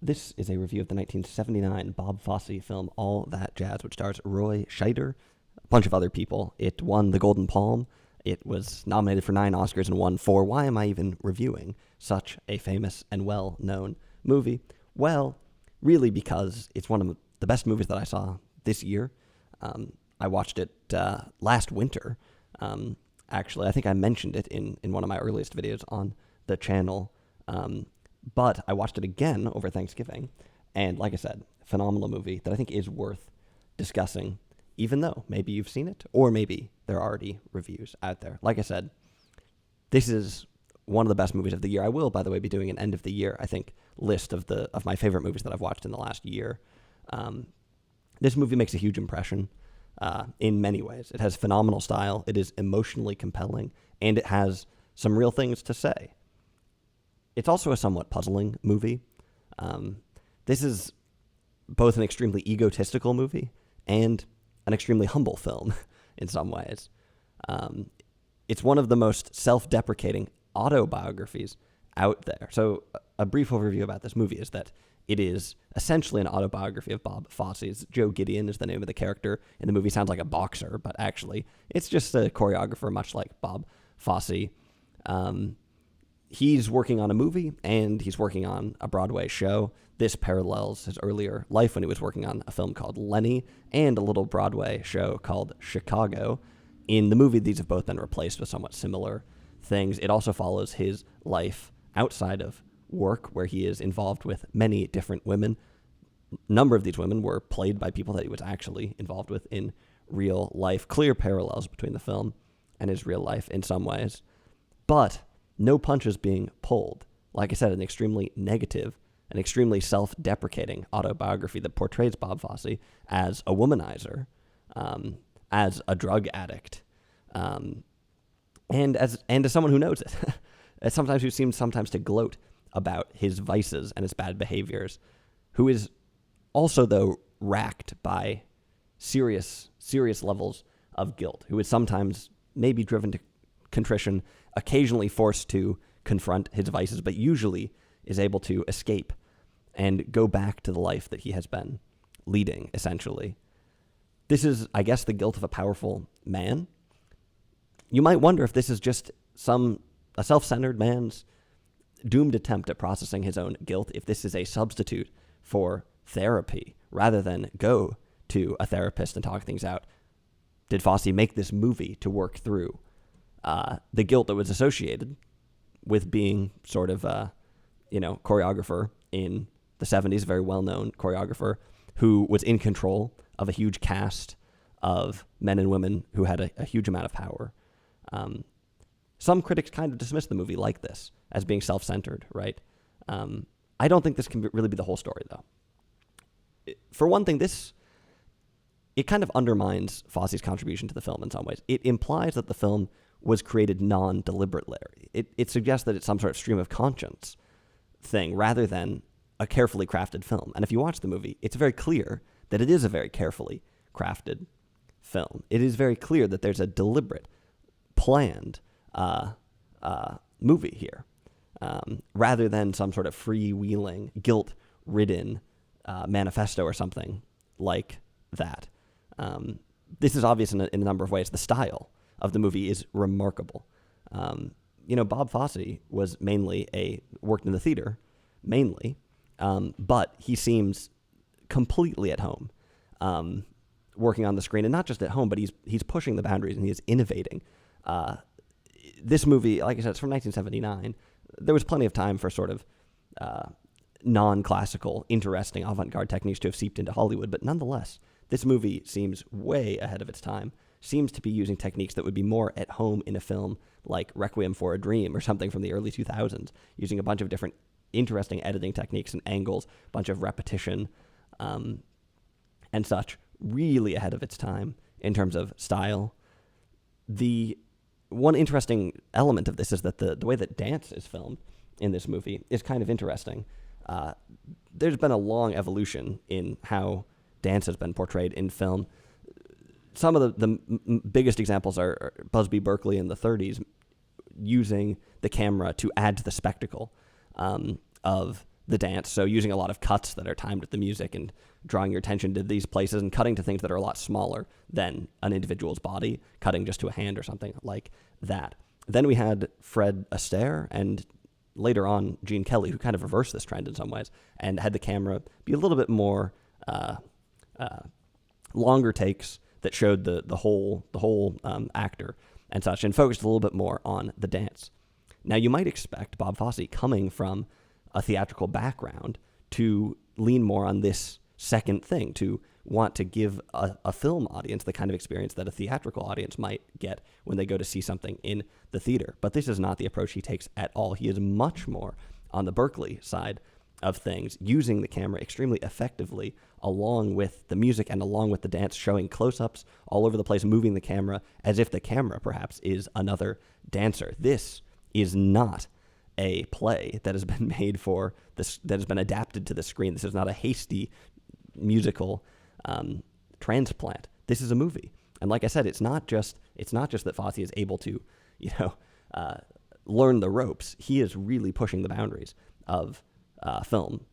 This is a review of the 1979 Bob Fosse film All That Jazz, which stars Roy Scheider, a bunch of other people. It won the Golden Palm. It was nominated for 9 Oscars and won 4. Why am I even reviewing such a famous and well-known movie? Well, really because it's one of the best movies that I saw this year. I watched it last winter. Actually, I think I mentioned it in one of my earliest videos on the channel. But I watched it again over Thanksgiving. And like I said, phenomenal movie that I think is worth discussing, even though maybe you've seen it or maybe there are already reviews out there. Like I said, this is one of the best movies of the year. I will, by the way, be doing an end of the year, I think, list of my favorite movies that I've watched in the last year. This movie makes a huge impression in many ways. It has phenomenal style. It is emotionally compelling, and it has some real things to say. It's also a somewhat puzzling movie. This is both an extremely egotistical movie and an extremely humble film in some ways. It's one of the most self-deprecating autobiographies out there. So a brief overview about this movie is that it is essentially an autobiography of Bob Fosse's. Joe Gideon is the name of the character in the movie. Sounds like a boxer, but actually it's just a choreographer, much like Bob Fosse. He's working on a movie, and he's working on a Broadway show. This parallels his earlier life when he was working on a film called Lenny and a little Broadway show called Chicago. In the movie, these have both been replaced with somewhat similar things. It also follows his life outside of work, where he is involved with many different women. A number of these women were played by people that he was actually involved with in real life. Clear parallels between the film and his real life in some ways. But no punches being pulled. Like I said, an extremely negative, an extremely self-deprecating autobiography that portrays Bob Fosse as a womanizer, as a drug addict, and as someone who knows it. As sometimes who seems sometimes to gloat about his vices and his bad behaviors, who is also, though, racked by serious levels of guilt, who is sometimes maybe driven to contrition, occasionally forced to confront his vices, but usually is able to escape and go back to the life that he has been leading, essentially. This is, I guess, the guilt of a powerful man. You might wonder if this is just a self-centered man's doomed attempt at processing his own guilt, if this is a substitute for therapy, rather than go to a therapist and talk things out. Did Fosse make this movie to work through the guilt that was associated with being sort of choreographer in the 70s, a very well-known choreographer who was in control of a huge cast of men and women who had a huge amount of power. Some critics kind of dismiss the movie like this as being self-centered, right? I don't think this can really be the whole story, though. For one thing, it kind of undermines Fosse's contribution to the film in some ways. It implies that the film was created non-deliberately. It suggests that it's some sort of stream of conscience thing rather than a carefully crafted film. And if you watch the movie, it's very clear that it is a very carefully crafted film. It is very clear that there's a deliberate, planned movie here, rather than some sort of freewheeling, guilt-ridden manifesto or something like that. This is obvious in a number of ways. The style of the movie is remarkable. Bob Fosse was worked in the theater, mainly, but he seems completely at home working on the screen, and not just at home, but he's pushing the boundaries and he is innovating. This movie, like I said, it's from 1979. There was plenty of time for sort of non-classical, interesting avant-garde techniques to have seeped into Hollywood, but nonetheless, this movie seems way ahead of its time, seems to be using techniques that would be more at home in a film like Requiem for a Dream or something from the early 2000s, using a bunch of different interesting editing techniques and angles, a bunch of repetition, and such, really ahead of its time in terms of style. The one interesting element of this is that the way that dance is filmed in this movie is kind of interesting. There's been a long evolution in how dance has been portrayed in film. Some of the biggest examples are Busby Berkeley in the 30s using the camera to add to the spectacle of the dance. So using a lot of cuts that are timed with the music and drawing your attention to these places and cutting to things that are a lot smaller than an individual's body, cutting just to a hand or something like that. Then we had Fred Astaire and later on Gene Kelly, who kind of reversed this trend in some ways and had the camera be a little bit more longer takes that showed the whole actor and such, and focused a little bit more on the dance. Now, you might expect Bob Fosse, coming from a theatrical background, to lean more on this second thing, to want to give a film audience the kind of experience that a theatrical audience might get when they go to see something in the theater. But this is not the approach he takes at all. He is much more on the Berkeley side of things, using the camera extremely effectively along with the music and along with the dance, showing close-ups all over the place, moving the camera as if the camera perhaps is another dancer. This is not a play that has been made for this, that has been adapted to the screen. This is not a hasty musical transplant. This is a movie. And like I said, it's not just that Fosse is able to, learn the ropes. He is really pushing the boundaries of film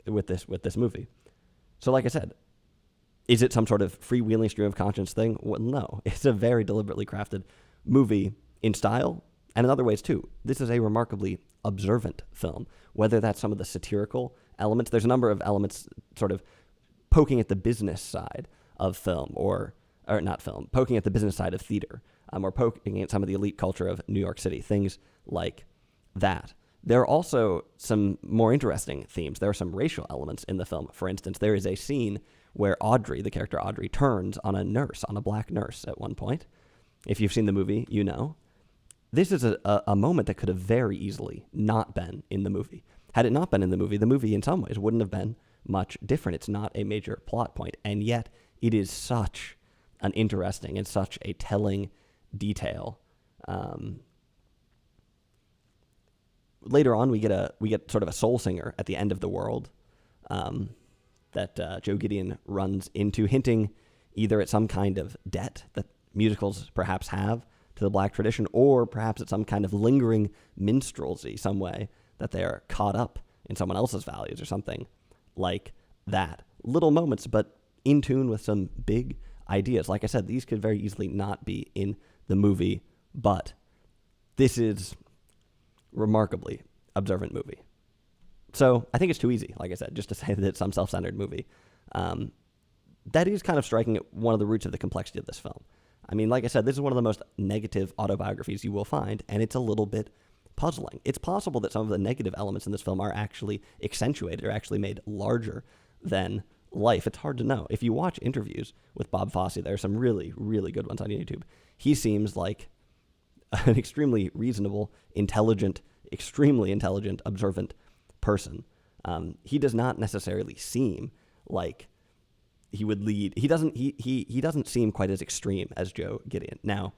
with this movie. So like I said, is it some sort of freewheeling stream of conscience thing? Well, no. It's a very deliberately crafted movie in style and in other ways too. This is a remarkably observant film, whether that's some of the satirical elements. There's a number of elements sort of poking at the business side of film, or not film, poking at the business side of theater, or poking at some of the elite culture of New York City, things like that. There are also some more interesting themes. There are some racial elements in the film. For instance, there is a scene where Audrey, the character Audrey, turns on a black nurse at one point. If you've seen the movie, you know. This is a moment that could have very easily not been in the movie. Had it not been in the movie in some ways wouldn't have been much different. It's not a major plot point, and yet it is such an interesting and such a telling detail. Later on, we get sort of a soul singer at the end of the world that Joe Gideon runs into, hinting either at some kind of debt that musicals perhaps have to the black tradition, or perhaps at some kind of lingering minstrelsy, some way that they are caught up in someone else's values or something like that. Little moments, but in tune with some big ideas. Like I said, these could very easily not be in the movie, but this is remarkably observant movie. So I think it's too easy, like I said, just to say that it's some self-centered movie. That is kind of striking at one of the roots of the complexity of this film. I mean, like I said, this is one of the most negative autobiographies you will find, and it's a little bit puzzling. It's possible that some of the negative elements in this film are actually accentuated or actually made larger than life. It's hard to know. If you watch interviews with Bob Fosse, there are some really, really good ones on YouTube. He seems like an extremely reasonable, extremely intelligent, observant person. He does not necessarily seem like he would lead. He doesn't seem quite as extreme as Joe Gideon. Now,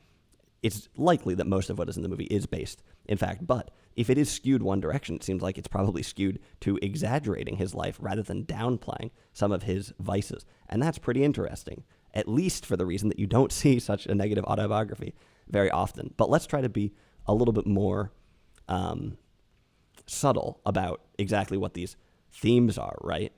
it's likely that most of what is in the movie is based, in fact, but if it is skewed one direction, it seems like it's probably skewed to exaggerating his life rather than downplaying some of his vices. And that's pretty interesting, at least for the reason that you don't see such a negative autobiography very often. But let's try to be a little bit more subtle about exactly what these themes are, right?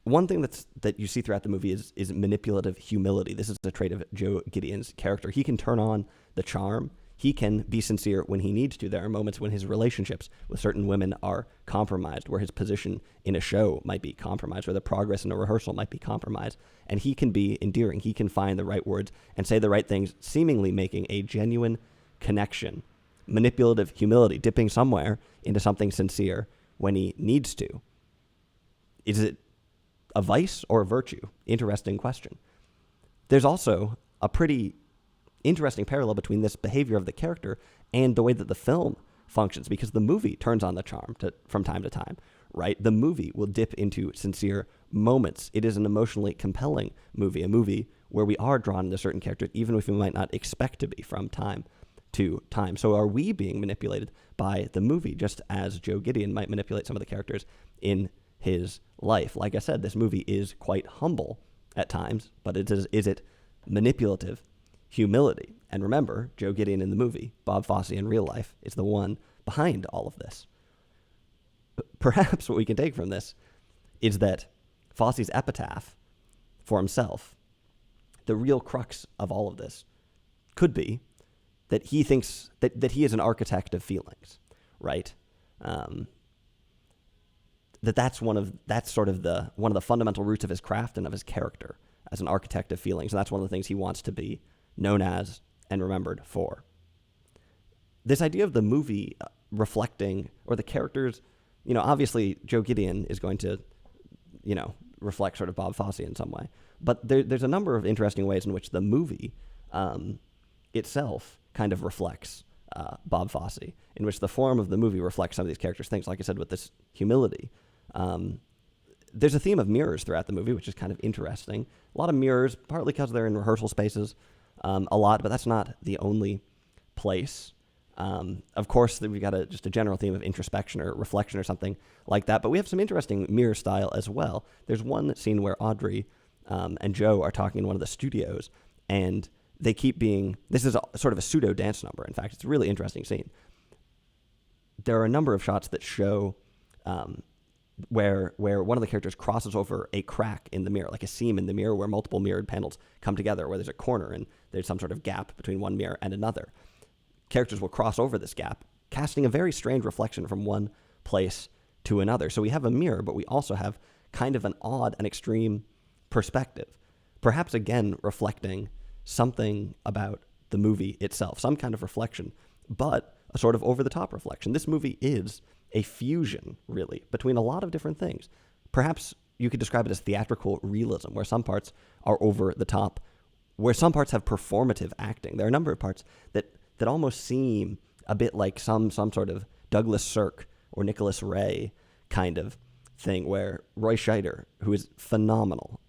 One thing that you see throughout the movie is manipulative humility. This is a trait of Joe Gideon's character. He can turn on the charm. He can be sincere when he needs to. There are moments when his relationships with certain women are compromised, where his position in a show might be compromised, where the progress in a rehearsal might be compromised. And he can be endearing. He can find the right words and say the right things, seemingly making a genuine connection. Manipulative humility, dipping somewhere into something sincere when he needs to. Is it a vice or a virtue? Interesting question. There's also a pretty interesting parallel between this behavior of the character and the way that the film functions, because the movie turns on the charm from time to time, right? The movie will dip into sincere moments. It is an emotionally compelling movie, a movie where we are drawn into certain characters, even if we might not expect to be from time to time. So are we being manipulated by the movie, just as Joe Gideon might manipulate some of the characters in his life? Like I said, this movie is quite humble at times, but is it manipulative humility? And remember, Joe Gideon in the movie, Bob Fosse in real life, is the one behind all of this. perhaps what we can take from this is that Fosse's epitaph for himself, the real crux of all of this, could be that he thinks that he is an architect of feelings, right? That's one of the fundamental roots of his craft and of his character as an architect of feelings, and that's one of the things he wants to be known as and remembered for. This idea of the movie reflecting, or the characters, obviously Joe Gideon is going to, reflect sort of Bob Fosse in some way, but there's a number of interesting ways in which the movie itself kind of reflects Bob Fosse, in which the form of the movie reflects some of these characters' things. Like I said, with this humility, there's a theme of mirrors throughout the movie, which is kind of interesting. A lot of mirrors, partly because they're in rehearsal spaces a lot, but that's not the only place. Of course, we've got just a general theme of introspection or reflection or something like that, but we have some interesting mirror style as well. There's one scene where Audrey and Joe are talking in one of the studios, and they keep being, this is sort of a pseudo dance number. In fact, it's a really interesting scene. There are a number of shots that show where one of the characters crosses over a crack in the mirror, like a seam in the mirror where multiple mirrored panels come together, where there's a corner and there's some sort of gap between one mirror and another. Characters will cross over this gap, casting a very strange reflection from one place to another. So we have a mirror, but we also have kind of an odd and extreme perspective, perhaps again reflecting something about the movie itself, some kind of reflection, but a sort of over-the-top reflection. This movie is a fusion, really, between a lot of different things. Perhaps you could describe it as theatrical realism, where some parts are over the top, where some parts have performative acting. There are a number of parts that almost seem a bit like some sort of Douglas Sirk or Nicholas Ray kind of thing, where Roy Scheider, who is phenomenal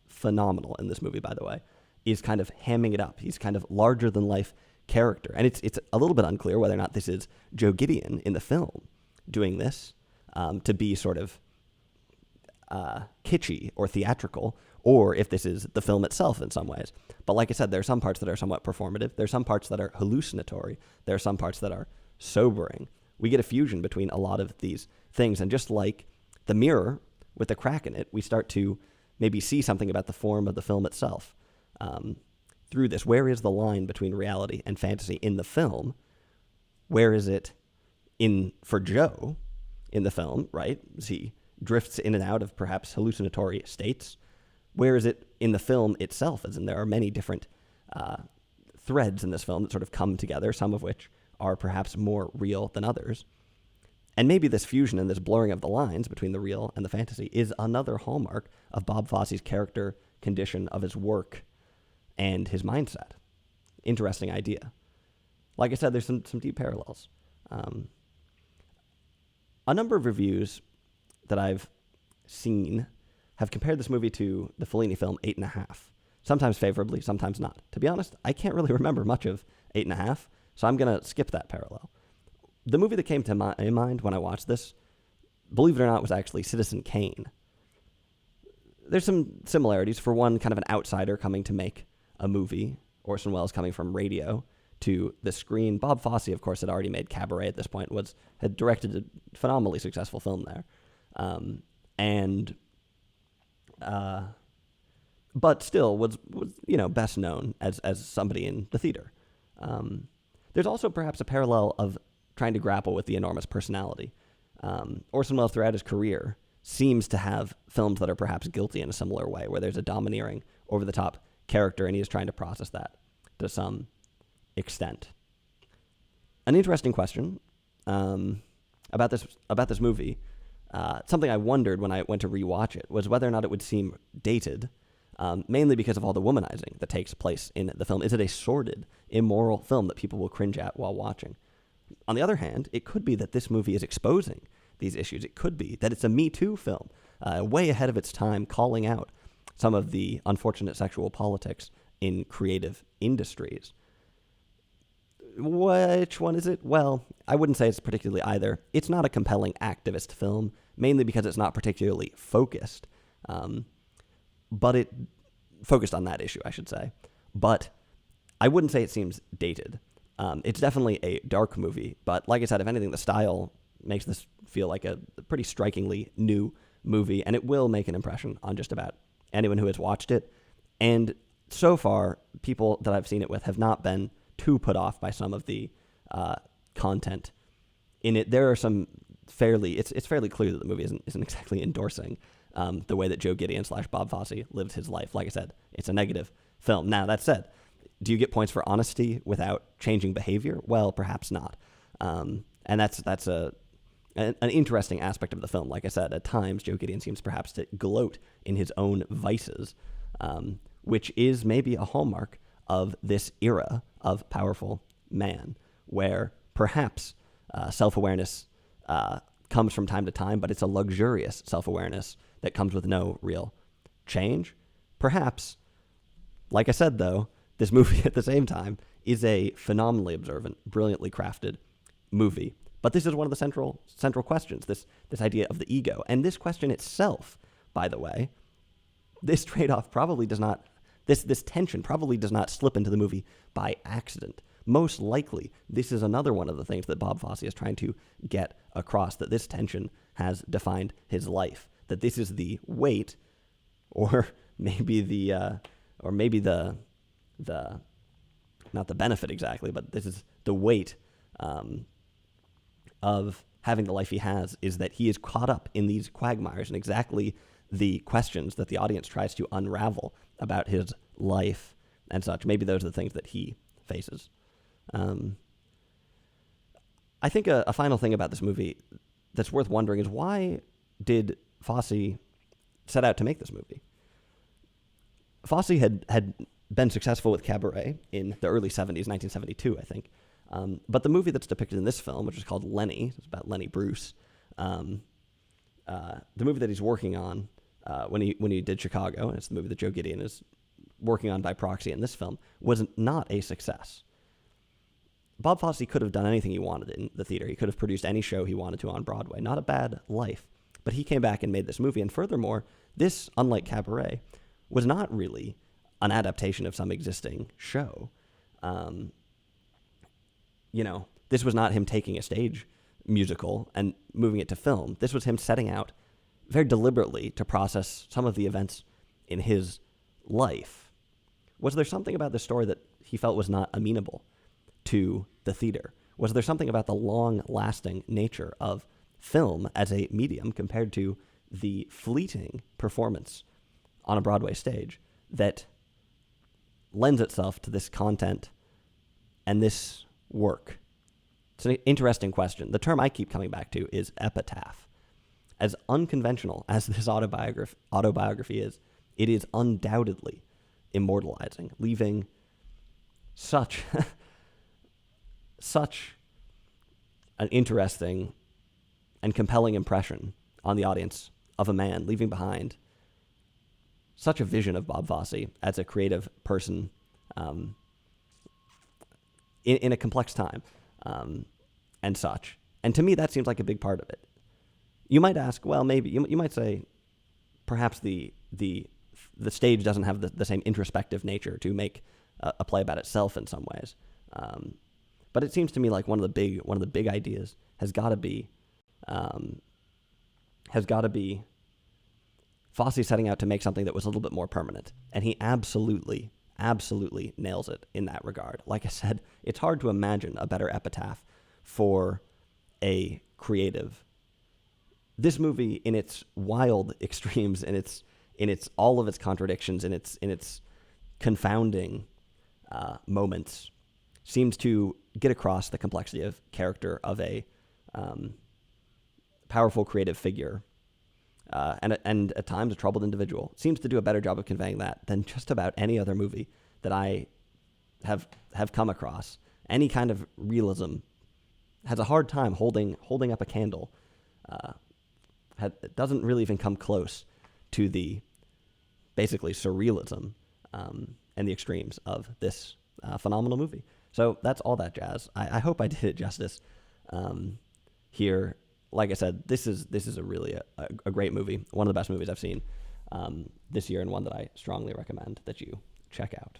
in this movie, by the way, is kind of hamming it up. He's kind of larger-than-life character. And it's a little bit unclear whether or not this is Joe Gideon in the film doing this to be sort of kitschy or theatrical, or if this is the film itself in some ways. But like I said, there are some parts that are somewhat performative. There are some parts that are hallucinatory. There are some parts that are sobering. We get a fusion between a lot of these things. And just like the mirror with the crack in it, we start to maybe see something about the form of the film itself through this. Where is the line between reality and fantasy in the film? Where is it for Joe in the film, right? As he drifts in and out of perhaps hallucinatory states. Where is it in the film itself? As in, there are many different threads in this film that sort of come together, some of which are perhaps more real than others. And maybe this fusion and this blurring of the lines between the real and the fantasy is another hallmark of Bob Fosse's character, condition, of his work, and his mindset. Interesting idea. Like I said, there's some deep parallels. A number of reviews that I've seen have compared this movie to the Fellini film 8.5, sometimes favorably, sometimes not. To be honest, I can't really remember much of 8.5, so I'm going to skip that parallel. The movie that came to my mind when I watched this, believe it or not, was actually Citizen Kane. There's some similarities. For one, kind of an outsider coming to make a movie, Orson Welles coming from radio to the screen. Bob Fosse, of course, had already made Cabaret at this point, had directed a phenomenally successful film there. But still was best known as somebody in the theater. There's also perhaps a parallel of trying to grapple with the enormous personality. Orson Welles throughout his career seems to have films that are perhaps guilty in a similar way, where there's a domineering, over-the-top character, and he is trying to process that to some extent. An interesting question about this movie, something I wondered when I went to rewatch it, was whether or not it would seem dated, mainly because of all the womanizing that takes place in the film. Is it a sordid, immoral film that people will cringe at while watching? On the other hand, it could be that this movie is exposing these issues. It could be that it's a Me Too film, way ahead of its time, calling out some of the unfortunate sexual politics in creative industries. Which one is it? Well, I wouldn't say it's particularly either. It's not a compelling activist film, mainly because it's not particularly focused. But it focused on that issue, I should say. But I wouldn't say it seems dated. It's definitely a dark movie, but like I said, if anything, the style makes this feel like a pretty strikingly new movie, and it will make an impression on just about anyone who has watched it. And so far, people that I've seen it with have not been too put off by some of the content in it. There are some it's fairly clear that the movie isn't exactly endorsing the way that Joe Gideon / Bob Fosse lived his life. Like I said, it's a negative film. Now, that said, do you get points for honesty without changing behavior? Well, perhaps not. And that's an interesting aspect of the film. Like I said, at times, Joe Gideon seems perhaps to gloat in his own vices, which is maybe a hallmark of this era of powerful man, where perhaps self-awareness comes from time to time, but it's a luxurious self-awareness that comes with no real change. Perhaps, like I said, though, this movie at the same time is a phenomenally observant, brilliantly crafted movie. But this is one of the central questions, this idea of the ego. And this question itself, by the way, this trade-off probably does not, this tension probably does not slip into the movie by accident. Most likely, this is another one of the things that Bob Fosse is trying to get across, that this tension has defined his life, that this is the weight, or maybe the not the benefit exactly, but this is the weight of having the life he has, is that he is caught up in these quagmires and exactly the questions that the audience tries to unravel about his life and such. Maybe those are the things that he faces. I think a final thing about this movie that's worth wondering is, why did Fosse set out to make this movie? Fosse had been successful with Cabaret in the early 70s, 1972, I think. But the movie that's depicted in this film, which is called Lenny, it's about Lenny Bruce, the movie that he's working on when he did Chicago, and it's the movie that Joe Gideon is working on by proxy in this film, was not a success. Bob Fosse could have done anything he wanted in the theater. He could have produced any show he wanted to on Broadway. Not a bad life. But he came back and made this movie. And furthermore, this, unlike Cabaret, was not really an adaptation of some existing show. This was not him taking a stage musical and moving it to film. This was him setting out very deliberately to process some of the events in his life. Was there something about the story that he felt was not amenable to the theater? Was there something about the long-lasting nature of film as a medium compared to the fleeting performance on a Broadway stage that lends itself to this content and this work? It's an interesting question. The term I keep coming back to is epitaph. As unconventional as this autobiography is, it is undoubtedly immortalizing, leaving such an interesting and compelling impression on the audience of a man, leaving behind such a vision of Bob Fosse as a creative person in a complex time and such. And to me, that seems like a big part of it. You might ask, well, maybe you might say perhaps the stage doesn't have the same introspective nature to make a play about itself in some ways. But it seems to me like one of the big ideas has got to be Fosse setting out to make something that was a little bit more permanent, and he absolutely nails it in that regard. Like I said, it's hard to imagine a better epitaph for a creative. This movie, in its wild extremes, in its all of its contradictions, in its confounding moments, seems to get across the complexity of character of a powerful creative figure, and at times a troubled individual. Seems to do a better job of conveying that than just about any other movie that I have come across. Any kind of realism has a hard time holding up a candle. It doesn't really even come close to the basically surrealism and the extremes of this phenomenal movie. So that's all that jazz. I hope I did it justice here. Like I said, this is a really a great movie, one of the best movies I've seen this year, and one that I strongly recommend that you check out.